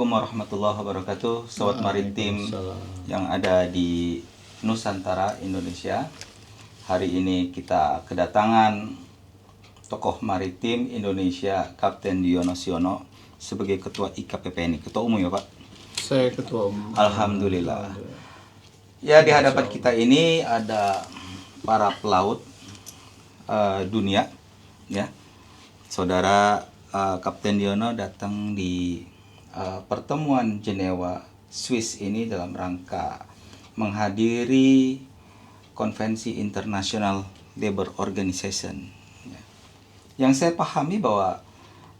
Assalamualaikum warahmatullahi wabarakatuh, Sobat Maritim yang ada di Nusantara, Indonesia. Hari ini kita kedatangan tokoh maritim Indonesia, Kapten Diono Siono sebagai Ketua IKPPNI. Ketua Umum ya Pak? Saya Ketua Umum. Alhamdulillah. Ya, di hadapan kita ini ada para pelaut dunia, ya. Saudara Kapten Diono datang di pertemuan Jenewa, Swiss ini dalam rangka menghadiri konvensi International Labour Organization. Yang saya pahami bahwa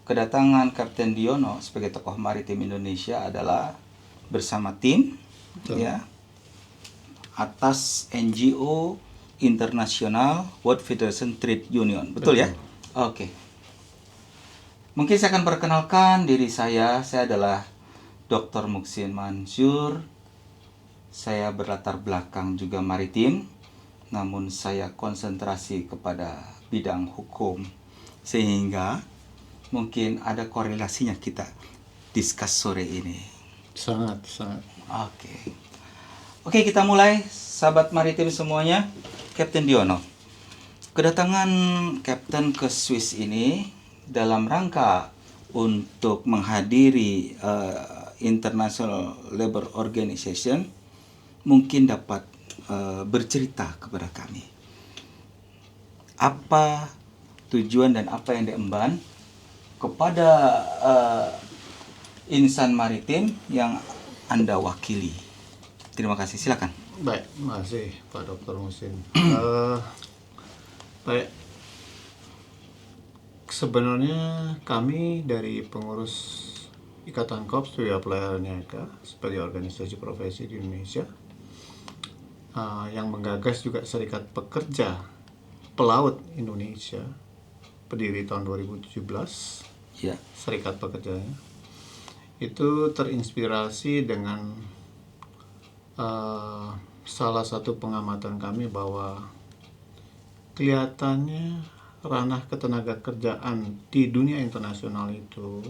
kedatangan Kapten Diono sebagai tokoh maritim Indonesia adalah bersama tim, ya, atas NGO International World Federation Trade Union. Betul ya? Oke. Mungkin saya akan perkenalkan diri saya. Saya adalah Dr. Muksin Mansur. Saya berlatar belakang juga maritim, namun saya konsentrasi kepada bidang hukum, sehingga mungkin ada korelasinya kita discuss sore ini. Sangat. Oke, kita mulai, sahabat maritim semuanya. Kapten Diono, kedatangan Kapten ke Swiss ini dalam rangka untuk menghadiri International Labour Organization, mungkin dapat bercerita kepada kami apa tujuan dan apa yang diemban kepada insan maritim yang Anda wakili. Terima kasih, silakan. Baik, terima kasih Pak Dr. Musin. Baik, sebenarnya kami dari pengurus Ikatan Korps Studia Pelayaran Niaga sebagai organisasi profesi di Indonesia, yang menggagas juga Serikat Pekerja Pelaut Indonesia, berdiri tahun 2017, Ya. Serikat Pekerjanya, itu terinspirasi dengan salah satu pengamatan kami bahwa kelihatannya ranah ketenaga kerjaan di dunia internasional itu,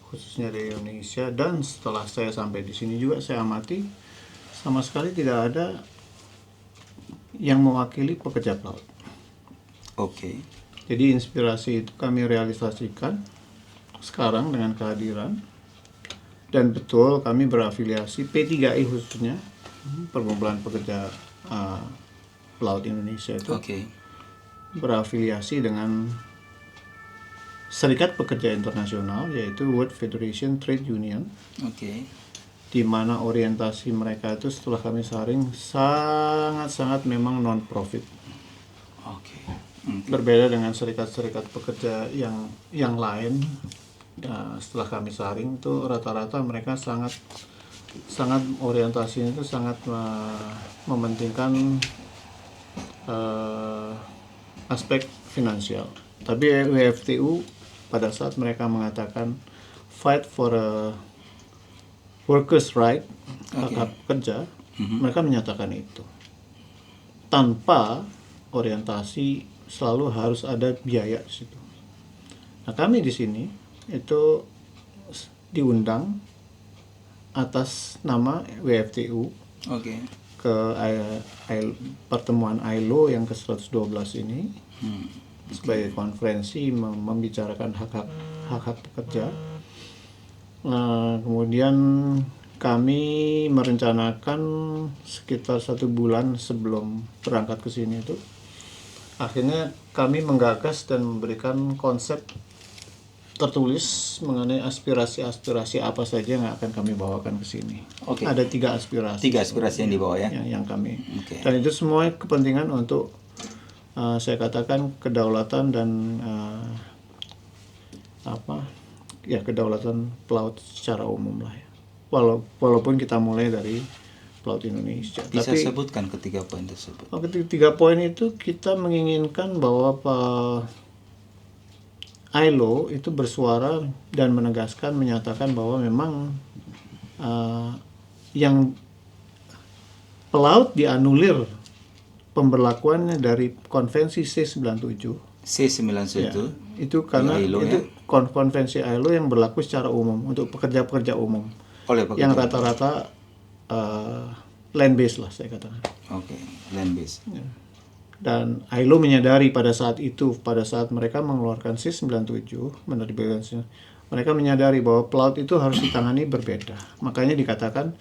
khususnya di Indonesia, dan setelah saya sampai di sini juga saya amati sama sekali tidak ada yang mewakili pekerja pelaut. Oke. Jadi inspirasi itu kami realisasikan sekarang dengan kehadiran, dan betul kami berafiliasi P3I khususnya Perkumpulan Pekerja Pelaut Indonesia itu. Oke. Berafiliasi dengan Serikat Pekerja Internasional, yaitu World Federation Trade Union. Oke. Di mana orientasi mereka itu setelah kami saring sangat-sangat memang non-profit. Oke. Berbeda dengan serikat-serikat pekerja yang lain. Setelah kami saring itu rata-rata mereka sangat orientasinya itu sangat mementingkan aspek finansial. Tapi WFTU pada saat mereka mengatakan fight for a workers' right, hak pekerja, mereka menyatakan itu tanpa orientasi selalu harus ada biaya di situ. Nah, kami di sini itu diundang atas nama WFTU ke pertemuan ILO yang ke-112 ini, sebagai konferensi membicarakan hak-hak pekerja. Kemudian kami merencanakan sekitar 1 bulan sebelum berangkat ke sini itu, akhirnya kami menggagas dan memberikan konsep tertulis mengenai aspirasi-aspirasi apa saja yang akan kami bawakan ke sini. Ada 3 aspirasi. 3 aspirasi yang dibawa ya. Yang kami. Dan itu semua kepentingan untuk saya katakan kedaulatan dan kedaulatan pelaut secara umum lah ya. Walaupun kita mulai dari pelaut Indonesia. Bisa sebutkan ketiga poin tersebut. Ketiga poin itu kita menginginkan bahwa ILO itu bersuara dan menegaskan, menyatakan bahwa memang yang pelaut dianulir pemberlakuannya dari konvensi C97 C91 Ya, itu karena ILO, itu konvensi ILO yang berlaku secara umum untuk pekerja-pekerja umum oleh yang pekerja. rata-rata land based lah saya katakan. Oke, land base. Dan ILO menyadari pada saat mereka mengeluarkan C97 menerbitkan, mereka menyadari bahwa pelaut itu harus ditangani berbeda. Makanya dikatakan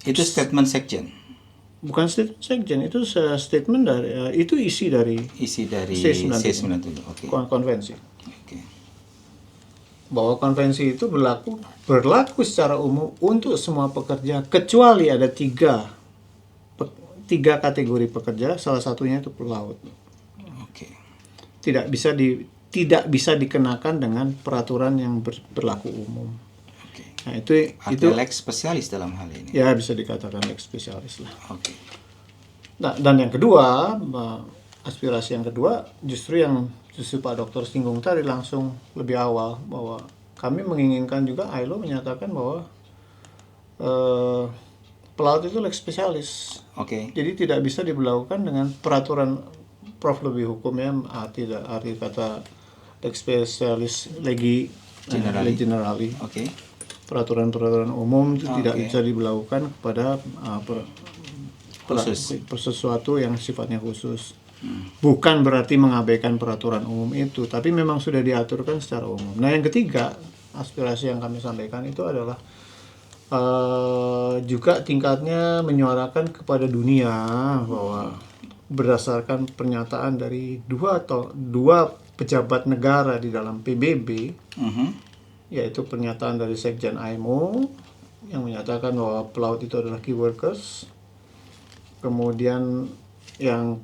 Itu statement sekjen. bukan statement sekjen, itu statement dari itu isi dari C97. Oke. Konvensi. Oke. Bahwa konvensi itu berlaku secara umum untuk semua pekerja kecuali ada tiga kategori pekerja, salah satunya itu pelaut. Oke. Tidak bisa dikenakan dengan peraturan yang berlaku umum. Oke. Nah, itu lex spesialis dalam hal ini. ya bisa dikatakan lex spesialis lah. Oke. Nah, dan yang kedua, aspirasi yang kedua justru Pak Dokter singgung tadi langsung lebih awal, bahwa kami menginginkan juga ILO menyatakan bahwa pelaut itu lex spesialis. Oke. Jadi tidak bisa diberlakukan dengan peraturan, Prof lebih hukumnya arti kata lex spesialis legi generali. Oke. Peraturan-peraturan umum itu tidak bisa diberlakukan kepada sesuatu yang sifatnya khusus. Bukan berarti mengabaikan peraturan umum itu, tapi memang sudah diaturkan secara umum. Nah, yang ketiga, aspirasi yang kami sampaikan itu adalah juga tingkatnya menyuarakan kepada dunia bahwa berdasarkan pernyataan dari dua pejabat negara di dalam PBB, yaitu pernyataan dari Sekjen IMO yang menyatakan bahwa pelaut itu adalah key workers. Kemudian yang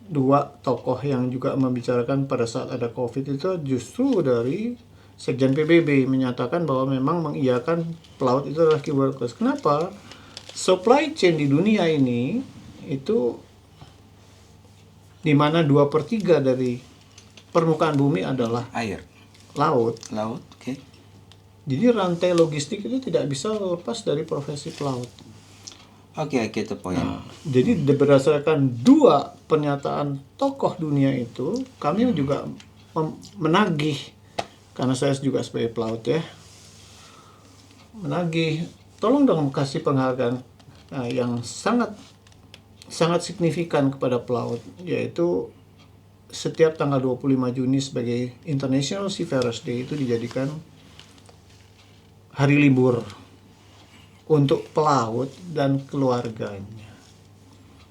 kedua tokoh yang juga membicarakan pada saat ada COVID itu justru dari Sekjen PBB menyatakan bahwa memang mengiyakan pelaut itu adalah key workers. Kenapa? Supply chain di dunia ini itu di mana 2/3 dari permukaan bumi adalah Air. laut. Oke. Jadi rantai logistik itu tidak bisa lepas dari profesi pelaut. Oke, itu poin. Jadi berdasarkan dua pernyataan tokoh dunia itu, kami juga menagih, karena saya juga sebagai pelaut ya, menagih, tolong dong kasih penghargaan yang sangat signifikan kepada pelaut, yaitu setiap tanggal 25 Juni sebagai International Seafarers Day itu dijadikan hari libur untuk pelaut dan keluarganya.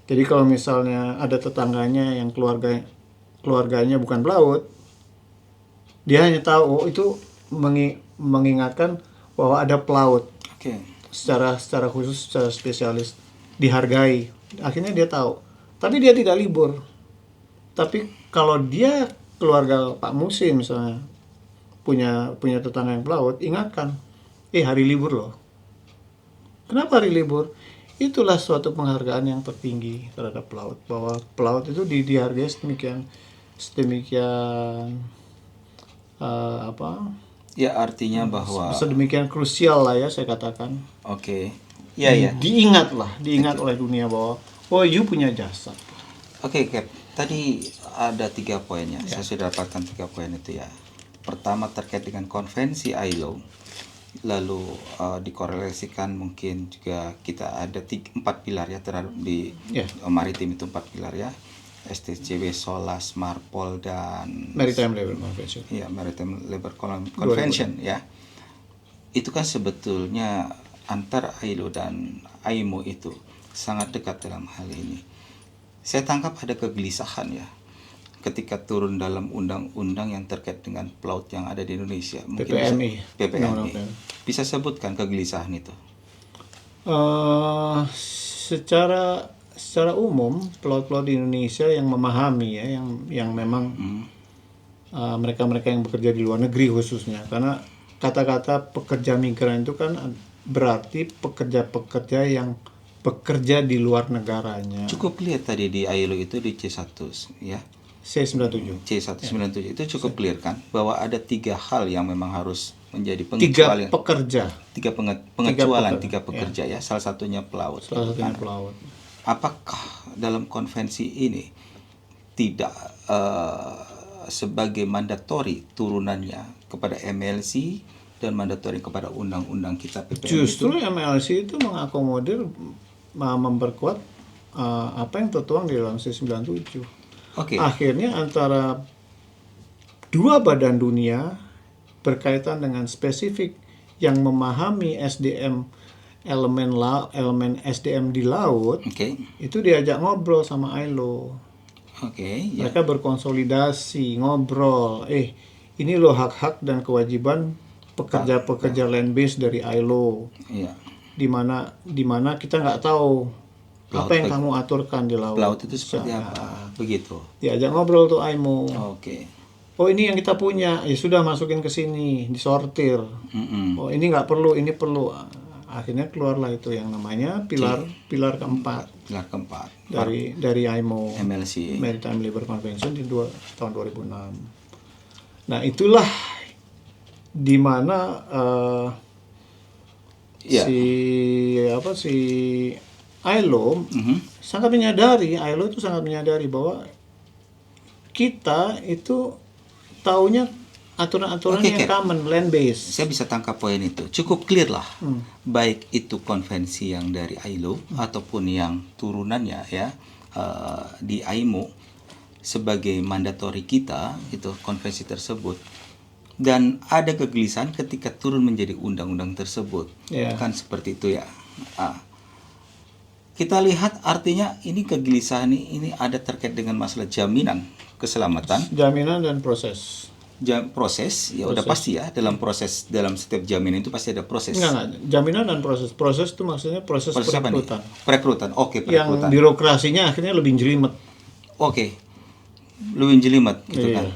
Jadi kalau misalnya ada tetangganya yang keluarganya bukan pelaut, dia hanya tahu itu mengingatkan bahwa ada pelaut. Oke. Secara khusus, secara spesialis dihargai. Akhirnya dia tahu. Tapi dia tidak libur. Tapi kalau dia keluarga Pak Musi misalnya punya tetangga yang pelaut, ingatkan, hari libur loh. Kenapa hari libur? Itulah suatu penghargaan yang tertinggi terhadap pelaut, bahwa pelaut itu dihargai sedemikian Ya, artinya bahwa sedemikian krusial lah ya, saya katakan. Oke. Iya. Diingat oleh dunia bahwa you punya jasa. Oke, Cap. Tadi ada 3 poinnya. Saya sudah dapatkan 3 poin itu ya. Pertama terkait dengan konvensi ILO. Lalu dikorelasikan mungkin juga kita ada 4 pilar ya terhadap di maritim itu 4 pilar ya. STCW, SOLAS, MARPOL, dan Maritime Labour Convention. Iya, Maritime Labour Convention ya. Itu kan sebetulnya antara ILO dan IMO itu sangat dekat dalam hal ini. Saya tangkap ada kegelisahan ya ketika turun dalam undang-undang yang terkait dengan pelaut yang ada di Indonesia. Mungkin PPMI. Bisa sebutkan kegelisahan itu? Secara umum pelaut-pelaut di Indonesia yang memahami ya, yang memang mereka-mereka yang bekerja di luar negeri khususnya, karena kata-kata pekerja migran itu kan berarti pekerja-pekerja yang bekerja di luar negaranya. Cukup lihat tadi di ILO itu di C1 ya. C197 itu cukup clear kan bahwa ada 3 hal yang memang harus menjadi pengecualian. 3 pengecualian 3 pekerja ya. Salah satunya pelaut. Pelaut. Apakah dalam konvensi ini tidak sebagai mandatori turunannya kepada MLC dan mandatori kepada undang-undang kita PPN Justru itu? MLC itu mengakomodir, memperkuat apa yang tertuang di dalam C97. Oke. Akhirnya antara dua badan dunia berkaitan dengan spesifik yang memahami SDM, elemen SDM di laut, Oke. itu diajak ngobrol sama ILO. Oke, ya. Mereka berkonsolidasi, ngobrol. Ini loh hak-hak dan kewajiban pekerja-pekerja land base dari ILO. Iya. Di mana kita nggak tahu Laut apa yang kamu aturkan di laut. Laut itu seperti apa? Begitu. Diajak ngobrol tuh IMO. Oke. Oh, ini yang kita punya, ya sudah masukin ke sini, disortir. Mm-mm. Oh, ini nggak perlu, ini perlu. Akhirnya keluarlah itu yang namanya pilar keempat Pilar keempat dari IMO, MLC. Maritime Labour Convention di tahun 2006. Nah, itulah di mana Iya. si ILO sangat menyadari, ILO itu sangat menyadari bahwa kita itu taunya aturan-aturan Oke, yang Cap. common, land base. Saya bisa tangkap poin itu. Cukup clear lah. Baik itu konvensi yang dari ILO ataupun yang turunannya ya di IMO sebagai mandatori kita itu konvensi tersebut. Dan ada kegelisahan ketika turun menjadi undang-undang tersebut. Ya. Kan seperti itu ya. Kita lihat artinya ini kegelisahan ini ada terkait dengan masalah jaminan keselamatan. Jaminan dan proses. Proses ya udah pasti ya, dalam setiap jaminan itu pasti ada proses. Enggak. Jaminan dan proses. Proses itu maksudnya proses Proses apa nih? perekrutan. Perekrutan. Oke, Yang perekrutan. birokrasinya akhirnya lebih jelimet. Oke. Lebih jelimet gitu Iya. kan.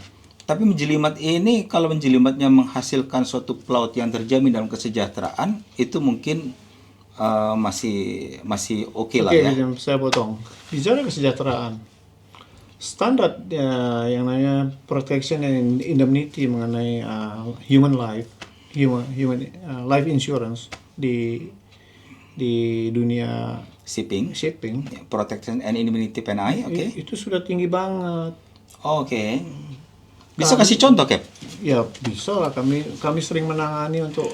Tapi menjelimet ini kalau menjelimetnya menghasilkan suatu pelaut yang terjamin dalam kesejahteraan itu mungkin masih oke lah ya. Saya potong. Bicara kesejahteraan. Standar yang namanya protection and indemnity mengenai human life insurance di dunia Shipping, shipping protection and indemnity PNI, oke. itu sudah tinggi banget. Oke. Bisa kasih contoh, Cap? Ya bisa lah, kami sering menangani untuk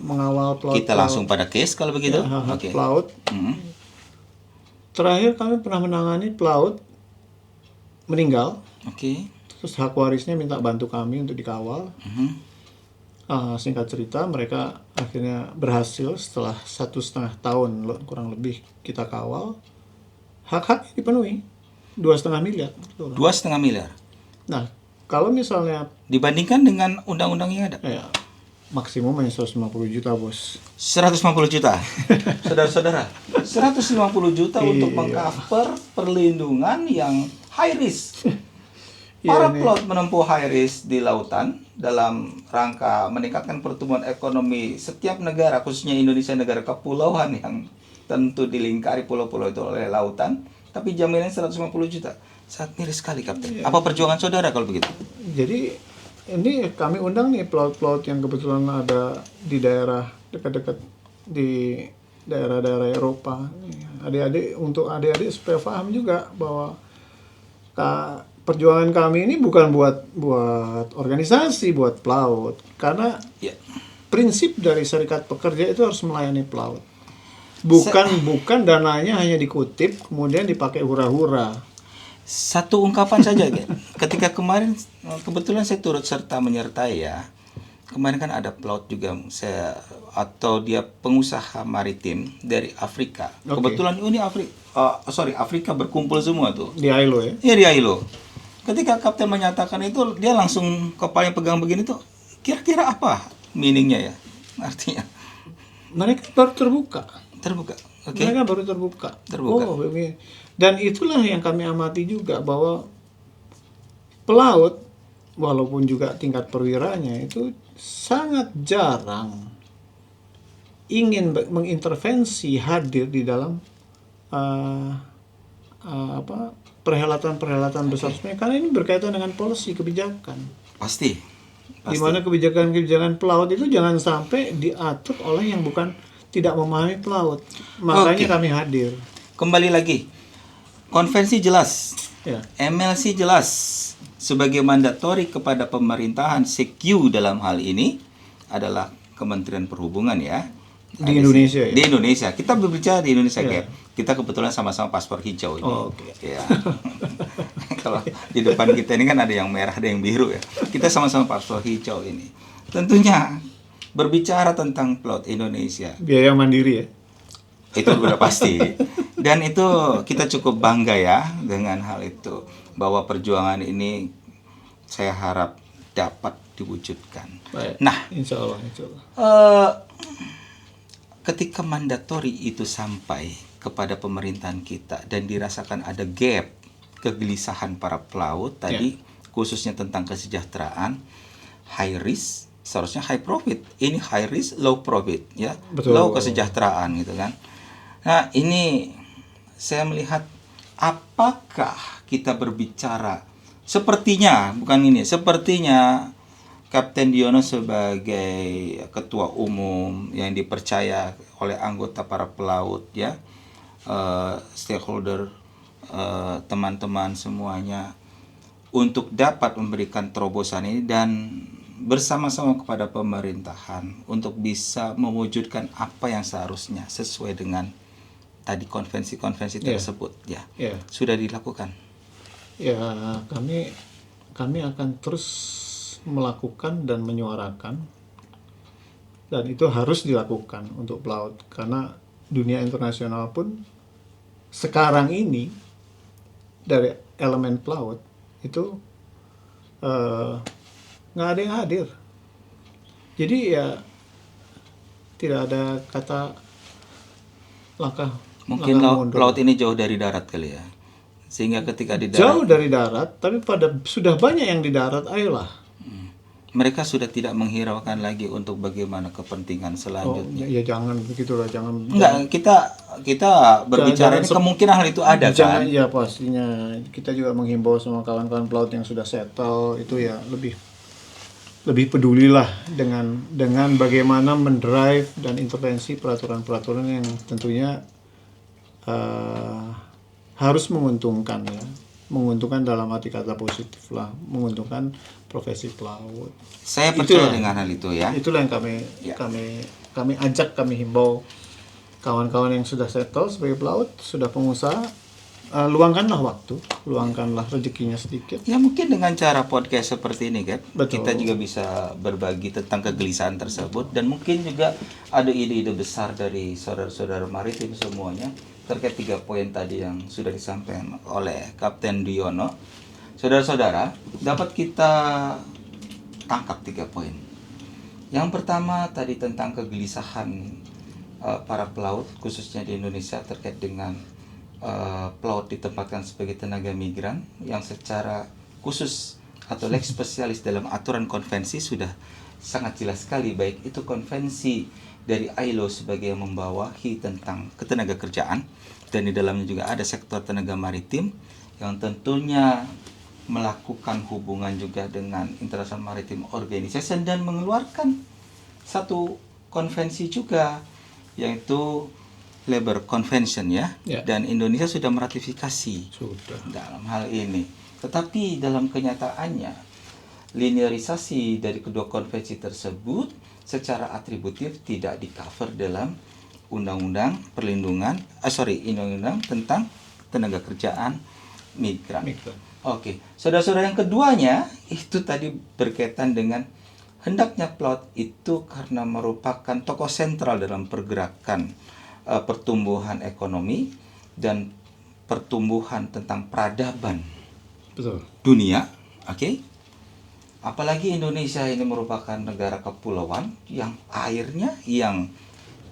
mengawal pelaut. Kita langsung pada case kalau begitu. Oke. Pelaut. Terakhir kami pernah menangani pelaut meninggal. Oke. Terus hak warisnya minta bantu kami untuk dikawal. Singkat cerita, mereka akhirnya berhasil setelah 1,5 tahun kurang lebih kita kawal. Hak-hak dipenuhi 2,5 miliar. 2,5 miliar. Nah, kalau misalnya Dibandingkan dengan undang-undang yang ada. ya, maksimum hanya 150 juta, Bos. 150 juta. Saudara-saudara, 150 juta untuk mengcover perlindungan yang high risk. Para pelaut menempuh high risk di lautan dalam rangka meningkatkan pertumbuhan ekonomi setiap negara, khususnya Indonesia, negara kepulauan yang tentu dilingkari pulau-pulau itu oleh lautan, tapi jaminannya 150 juta. Sangat miris sekali, Kapten. Apa perjuangan saudara kalau begitu? Jadi ini kami undang nih pelaut-pelaut yang kebetulan ada di daerah dekat-dekat di daerah-daerah Eropa. Untuk adik-adik supaya paham juga bahwa perjuangan kami ini bukan buat organisasi, buat pelaut. Karena prinsip dari serikat pekerja itu harus melayani pelaut. Bukan dananya hanya dikutip kemudian dipakai hura-hura. Satu ungkapan saja, ketika kemarin kebetulan saya turut serta menyertai ya. Kemarin kan ada pelaut juga atau dia pengusaha maritim dari Afrika. Okay. Kebetulan ini Afrika berkumpul semua tuh. Di ILO ya? Iya, di ILO. Ketika kapten menyatakan itu, dia langsung kepalanya pegang begini tuh. Kira-kira apa meaningnya ya? Artinya mereka baru terbuka. Okay. Mereka baru terbuka. Oh, dan itulah yang kami amati juga, bahwa pelaut walaupun juga tingkat perwiranya itu sangat jarang ingin mengintervensi, hadir di dalam perhelatan besar sebenarnya, karena ini berkaitan dengan policy, kebijakan. Pasti. Di mana kebijakan pelaut itu jangan sampai diatur oleh yang tidak memahami pelaut. Makanya kami hadir. Kembali lagi, konvensi jelas Ya. MLC jelas sebagai mandatori kepada pemerintahan CQ dalam hal ini adalah Kementerian Perhubungan ya. Di Indonesia ya? Di Indonesia. Kita berbicara di Indonesia, Ya. Cap. Kita kebetulan sama-sama paspor hijau ini. Oh, oke. Ya. Kalau di depan kita ini kan ada yang merah, ada yang biru ya. Kita sama-sama paspor hijau ini. Tentunya berbicara tentang Pelaut Indonesia. Biaya mandiri ya? Itu udah pasti. Dan itu kita cukup bangga ya dengan hal itu. Bahwa perjuangan ini saya harap dapat diwujudkan. Baik. Nah, Insya Allah. ketika mandatori itu sampai kepada pemerintahan kita dan dirasakan ada gap kegelisahan para pelaut tadi khususnya tentang kesejahteraan, high risk seharusnya high profit, ini high risk low profit ya. Betul. Low kesejahteraan gitu kan. Nah ini saya melihat apakah kita berbicara sepertinya Kapten Diono sebagai ketua umum yang dipercaya oleh anggota para pelaut ya, stakeholder, teman-teman semuanya untuk dapat memberikan terobosan ini dan bersama-sama kepada pemerintahan untuk bisa mewujudkan apa yang seharusnya sesuai dengan tadi konvensi-konvensi tersebut ya. Sudah dilakukan. Ya, kami akan terus melakukan dan menyuarakan, dan itu harus dilakukan untuk pelaut karena dunia internasional pun sekarang ini dari elemen pelaut itu nggak ada yang hadir, jadi ya tidak ada kata langkah mungkin mundur. Laut ini jauh dari darat kali ya, sehingga ketika di darat jauh dari darat, tapi sudah banyak yang di darat, ayolah. Mereka sudah tidak menghiraukan lagi untuk bagaimana kepentingan selanjutnya. Ya jangan begitulah, jangan. Enggak, kita berbicara ini kemungkinan hal itu ada kan. Ya pastinya kita juga menghimbau sama kawan-kawan pelaut yang sudah settle itu ya lebih pedulilah dengan bagaimana mendrive dan intervensi peraturan-peraturan yang tentunya harus menguntungkan ya. Menguntungkan dalam arti kata positif lah, menguntungkan profesi pelaut. Saya percaya dengan hal itu ya. Itulah yang kami ajak, kami himbau kawan-kawan yang sudah settle sebagai pelaut, sudah pengusaha, luangkanlah waktu, luangkanlah rezekinya sedikit. Ya mungkin dengan cara podcast seperti ini kan, Betul. kita juga bisa berbagi tentang kegelisahan tersebut dan mungkin juga ada ide-ide besar dari saudara-saudara maritim semuanya terkait 3 poin tadi yang sudah disampaikan oleh Kapten Diono. Saudara-saudara, dapat kita tangkap 3 poin. Yang pertama tadi tentang kegelisahan para pelaut khususnya di Indonesia terkait dengan pelaut ditempatkan sebagai tenaga migran yang secara khusus atau lex spesialis dalam aturan konvensi sudah sangat jelas sekali, baik itu konvensi dari ILO sebagai yang membawahi tentang ketenaga kerjaan dan di dalamnya juga ada sektor tenaga maritim yang tentunya melakukan hubungan juga dengan International Maritime Organization dan mengeluarkan satu konvensi juga yaitu Labor Convention ya. Dan Indonesia sudah meratifikasi dalam hal ini. Tetapi dalam kenyataannya linearisasi dari kedua konvensi tersebut secara atributif tidak di-cover dalam undang-undang tentang tenaga kerjaan migran. Oke, saudara-saudara, yang keduanya itu tadi berkaitan dengan hendaknya pelaut itu karena merupakan tokoh sentral dalam pergerakan pertumbuhan ekonomi dan pertumbuhan tentang peradaban dunia, oke? Apalagi Indonesia ini merupakan negara kepulauan yang airnya, yang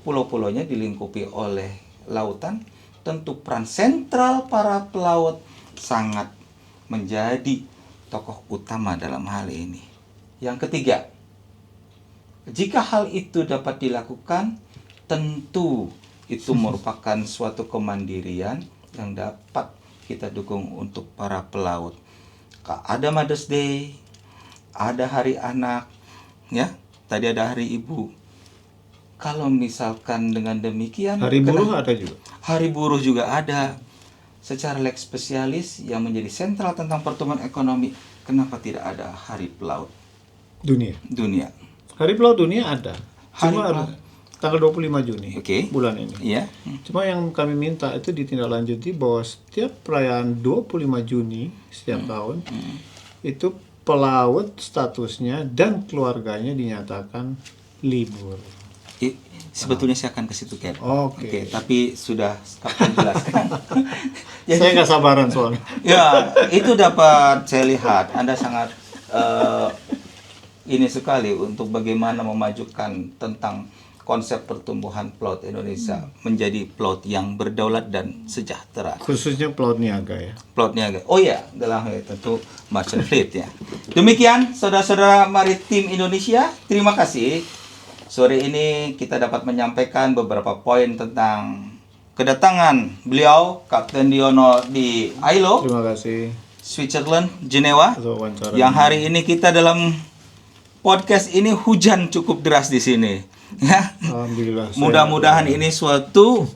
pulau-pulaunya dilingkupi oleh lautan, tentu peran sentral para pelaut sangat menjadi tokoh utama dalam hal ini. Yang ketiga, jika hal itu dapat dilakukan, tentu itu merupakan suatu kemandirian yang dapat kita dukung untuk para pelaut. Ada Mother's Day, ada Hari Anak, ya. Tadi ada Hari Ibu. Kalau misalkan dengan demikian, Hari Buruh ada juga. Hari Buruh juga ada. secara leg spesialis yang menjadi sentral tentang pertumbuhan ekonomi, kenapa tidak ada Hari Pelaut Dunia. Hari Pelaut Dunia ada. Hari Cuma Pelaut. tanggal 25 Juni bulan ini. Iya. Cuma yang kami minta itu ditindaklanjuti bahwa setiap perayaan 25 Juni setiap tahun itu pelaut statusnya dan keluarganya dinyatakan libur. Sebetulnya saya akan ke situ, Cap. Oke. Tapi sudah Kapten jelaskan. Saya nggak sabaran soalnya. Ya, itu dapat saya lihat Anda sangat ini sekali untuk bagaimana memajukan tentang konsep pertumbuhan pelaut Indonesia menjadi pelaut yang berdaulat dan sejahtera. Khususnya pelaut niaga ya. Pelaut niaga. Oh ya, dalam hal tentu merchant fleet ya. Demikian saudara-saudara maritim Indonesia, terima kasih. Sore ini kita dapat menyampaikan beberapa poin tentang kedatangan beliau Kapten Diono di ILO, Terima kasih. Switzerland, Jenewa. Atas wawancara Yang ini. hari ini kita dalam podcast ini hujan cukup deras di sini. Ya. Alhamdulillah. Mudah-mudahan ini suatu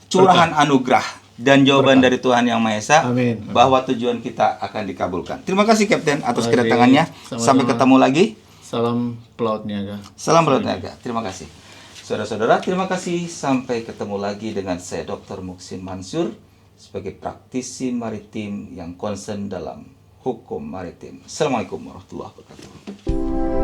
curahan anugerah dan jawaban dari Tuhan Yang Maha Esa Amin. bahwa tujuan kita akan dikabulkan. Terima kasih Kapten atas Terima kasih. kedatangannya. Sama-sama. Sampai ketemu lagi. Salam pelaut niaga. Salam pelaut niaga. Terima kasih. Saudara-saudara, terima kasih. Sampai ketemu lagi dengan saya Dr. Muksin Mansur sebagai praktisi maritim yang concern dalam hukum maritim. Assalamualaikum warahmatullahi wabarakatuh.